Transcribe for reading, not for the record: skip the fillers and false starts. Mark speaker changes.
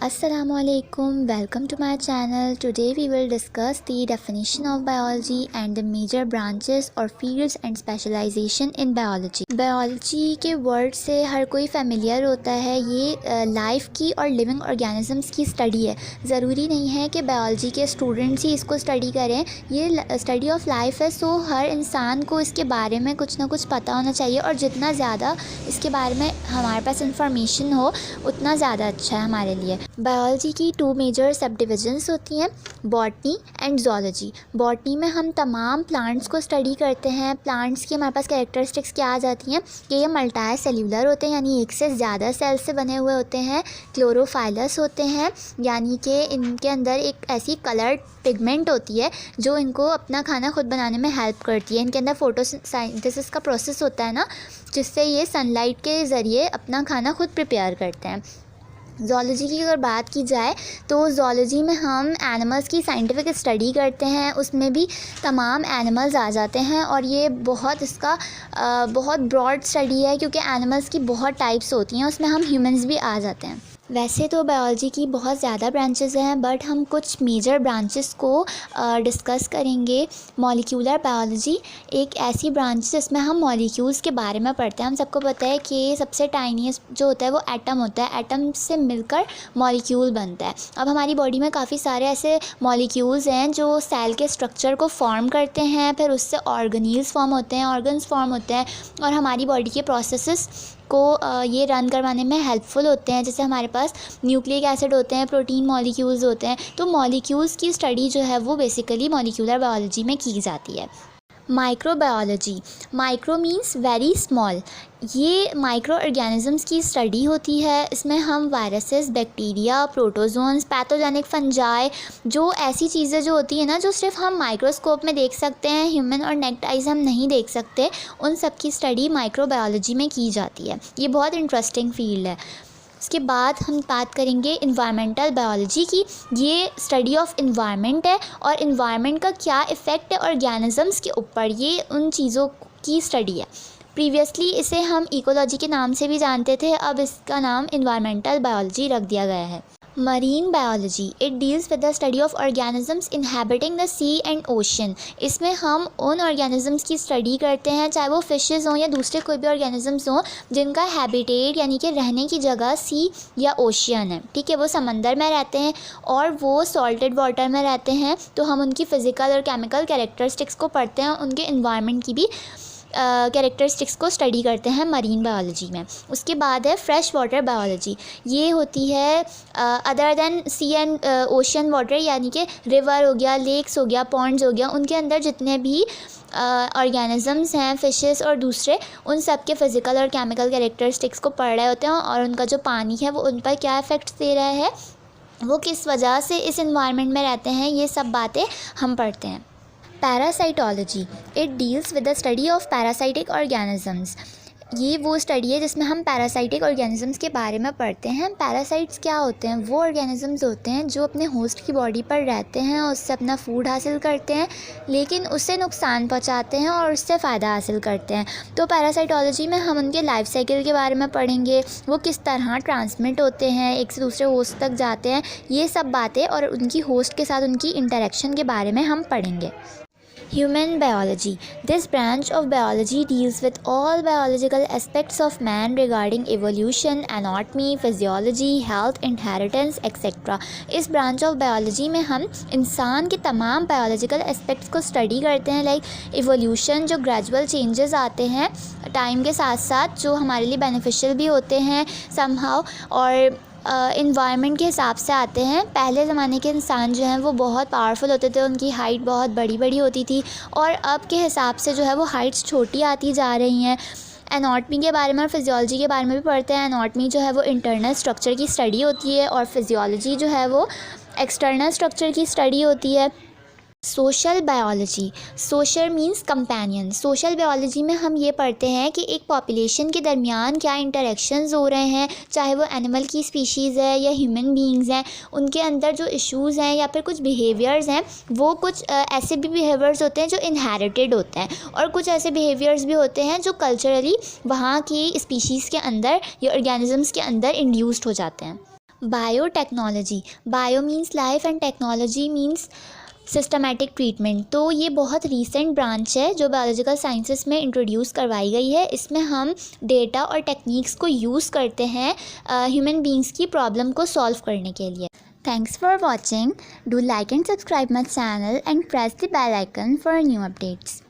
Speaker 1: Assalamualaikum, welcome to my channel. Today we will discuss the definition of biology and the major branches or fields and specialization in biology. Biology के word से हर कोई familiar होता है। ये life की और living organisms की study है। ज़रूरी नहीं है कि बायोलॉजी के स्टूडेंट्स ही इसको स्टडी करें। ये स्टडी ऑफ लाइफ है, सो हर इंसान को इसके बारे में कुछ ना कुछ पता होना चाहिए और जितना ज़्यादा इसके बारे में हमारे पास इंफॉर्मेशन हो उतना ज़्यादा अच्छा है हमारे लिए। बायोलॉजी की 2 मेजर सब डिविजन्स होती हैं, बॉटनी एंड ज़ूलॉजी। बॉटनी में हम तमाम प्लांट्स को स्टडी करते हैं। प्लांट्स की हमारे पास कैरेक्टरिस्टिक्स क्या आ जाती हैं कि ये मल्टी सेल्यूलर होते हैं, यानी एक से ज़्यादा सेल से बने हुए होते हैं। क्लोरोफाइलस होते हैं, यानी कि इनके अंदर एक ऐसी कलर्ड पिगमेंट होती है जो इनको अपना खाना खुद बनाने में हेल्प करती है। इनके अंदर फोटोसिंथेसिस का प्रोसेस होता है ना, जिससे ये सनलाइट के ज़रिए अपना खाना खुद प्रिपेयर करते हैं। ज़ूलॉजी की अगर बात की जाए तो ज़ूलॉजी में हम एनिमल्स की साइंटिफिक स्टडी करते हैं। उसमें भी तमाम एनिमल्स आ जाते हैं और ये बहुत ब्रॉड स्टडी है, क्योंकि एनिमल्स की बहुत टाइप्स होती हैं, उसमें हम ह्यूमंस भी आ जाते हैं। वैसे तो बायोलॉजी की बहुत ज़्यादा ब्रांचेस हैं, बट हम कुछ मेजर ब्रांचेस को डिस्कस करेंगे। मॉलिक्यूलर बायोलॉजी एक ऐसी ब्रांच जिसमें हम मॉलिक्यूल्स के बारे में पढ़ते हैं। हम सबको पता है कि सबसे टाइनीस्ट जो होता है वो एटम होता है। एटम से मिलकर मॉलिक्यूल बनता है। अब हमारी बॉडी में काफ़ी सारे ऐसे मॉलिक्यूल्स हैं जो सेल के स्ट्रक्चर को फॉर्म करते हैं, फिर उससे ऑर्गेनील्स फॉर्म होते हैं, ऑर्गन्स फॉर्म होते हैं और हमारी बॉडी के प्रोसेसेस को ये रन करवाने में हेल्पफुल होते हैं। जैसे हमारे पास न्यूक्लिक एसिड होते हैं, प्रोटीन मॉलिक्यूल्स होते हैं। तो मॉलिक्यूल्स की स्टडी जो है वो बेसिकली मॉलिक्यूलर बायोलॉजी में की जाती है। Microbiology, micro means very small. ये माइक्रो ऑर्गेनिजम्स की स्टडी होती है। इसमें हम viruses, bacteria, protozoans, pathogenic fungi, जो ऐसी चीज़ें जो होती हैं ना जो सिर्फ हम माइक्रोस्कोप में देख सकते हैं, ह्यूमन और नेक्ड आइज हम नहीं देख सकते, उन सब की स्टडी माइक्रोबायोलॉजी में की जाती है। ये बहुत इंटरेस्टिंग फील्ड है। इसके बाद हम बात करेंगे इन्वायरमेंटल बायोलॉजी की। ये स्टडी ऑफ इन्वायरमेंट है और इन्वायरमेंट का क्या इफ़ेक्ट है ऑर्गेनिजम्स के ऊपर, ये उन चीज़ों की स्टडी है। प्रीवियसली इसे हम इकोलॉजी के नाम से भी जानते थे, अब इसका नाम इन्वायरमेंटल बायोलॉजी रख दिया गया है। Marine biology, it deals with the study of organisms inhabiting the sea and ocean. इसमें हम उन ऑर्गेनिजम्स की स्टडी करते हैं, चाहे वो फिशेज़ हों या दूसरे कोई भी ऑर्गेनिजम्स हों जिनका हैबिटेट यानी कि रहने की जगह सी या ओशियन है। ठीक है, वो समंदर में रहते हैं और वो सॉल्टेड वाटर में रहते हैं। तो हम उनकी फ़िज़िकल और केमिकल कैरेक्टरिस्टिक्स को पढ़ते हैं, उनके इन्वायरमेंट की भी कैरेक्टरिस्टिक्स को स्टडी करते हैं मरीन बायोलॉजी में। उसके बाद है फ्रेश वाटर बायोलॉजी। ये होती है other than sea and ocean water, यानी कि रिवर हो गया, लेक्स हो गया, पॉन्ड्स हो गया, उनके अंदर जितने भी ऑर्गेनिजम्स हैं, फिशेस और दूसरे, उन सब के फ़िज़िकल और केमिकल कैरेक्टरिस्टिक्स को पढ़ रहे होते हैं और उनका जो पानी है वो उन पर क्या इफ़ेक्ट्स दे रहा है, वो किस वजह से इस इन्वायरमेंट में रहते हैं, ये सब बातें हम पढ़ते हैं। Parasitology, it deals with the study of parasitic organisms. ये वो स्टडी है जिसमें हम पैरासाइटिक ऑर्गेनिजम्स के बारे में पढ़ते हैं। पैरासाइट्स क्या होते हैं? वो ऑर्गेनिजम्स होते हैं जो अपने होस्ट की बॉडी पर रहते हैं और उससे अपना फूड हासिल करते हैं, लेकिन उससे नुकसान पहुंचाते हैं और उससे फ़ायदा हासिल करते हैं। तो पैरासाइटोलॉजी में हम उनके लाइफ साइकिल के बारे में पढ़ेंगे, वो किस तरह ट्रांसमिट होते हैं, एक से दूसरे होस्ट तक जाते हैं, ये सब बातें और उनकी होस्ट के साथ उनकी इंटरेक्शन के बारे में हम पढ़ेंगे। Human biology, this branch of biology deals with all biological aspects of man regarding evolution, anatomy, physiology, health, inheritance, etc. इस branch of biology में हम इंसान के तमाम biological aspects को study करते हैं, like evolution, जो gradual changes आते हैं टाइम के साथ साथ, जो हमारे लिए beneficial भी होते हैं somehow, और इन्वायरमेंट के हिसाब से आते हैं। पहले ज़माने के इंसान जो हैं वो बहुत पावरफुल होते थे, उनकी हाइट बहुत बड़ी बड़ी होती थी, और अब के हिसाब से जो है वो हाइट्स छोटी आती जा रही हैं। एनाटमी के बारे में और फिजियोलॉजी के बारे में भी पढ़ते हैं। एनाटमी जो है वो इंटरनल स्ट्रक्चर की स्टडी होती है और फिजियोलॉजी जो है वो एक्सटर्नल स्ट्रक्चर की स्टडी होती है। Social biology, social means companion. Social biology में हम ये पढ़ते हैं कि एक पॉपुलेशन के दरमियान क्या इंटरेक्शंस हो रहे हैं, चाहे वो एनिमल की स्पीशीज़ है या ह्यूमन बीइंग्स हैं, उनके अंदर जो इश्यूज़ हैं या फिर कुछ बिहेवियर्स हैं, वो कुछ ऐसे भी बिहेवियर्स होते हैं जो इनहेरिटेड होते हैं और कुछ ऐसे बिहेवियर्स भी होते हैं जो कल्चरली वहाँ की स्पीशीज़ के अंदर या ऑर्गेनिजम्स के अंदर इंड्यूस्ड हो जाते हैं। Biotechnology, bio means life and technology means systematic treatment. तो ये बहुत रीसेंट ब्रांच है जो बायोलॉजिकल साइंसेस में इंट्रोड्यूस करवाई गई है। इसमें हम डेटा और टेक्निक्स को यूज़ करते हैं ह्यूमन बींग्स की प्रॉब्लम को सॉल्व करने के लिए। Thanks for watching. Do like and subscribe my channel and press the bell icon for new updates.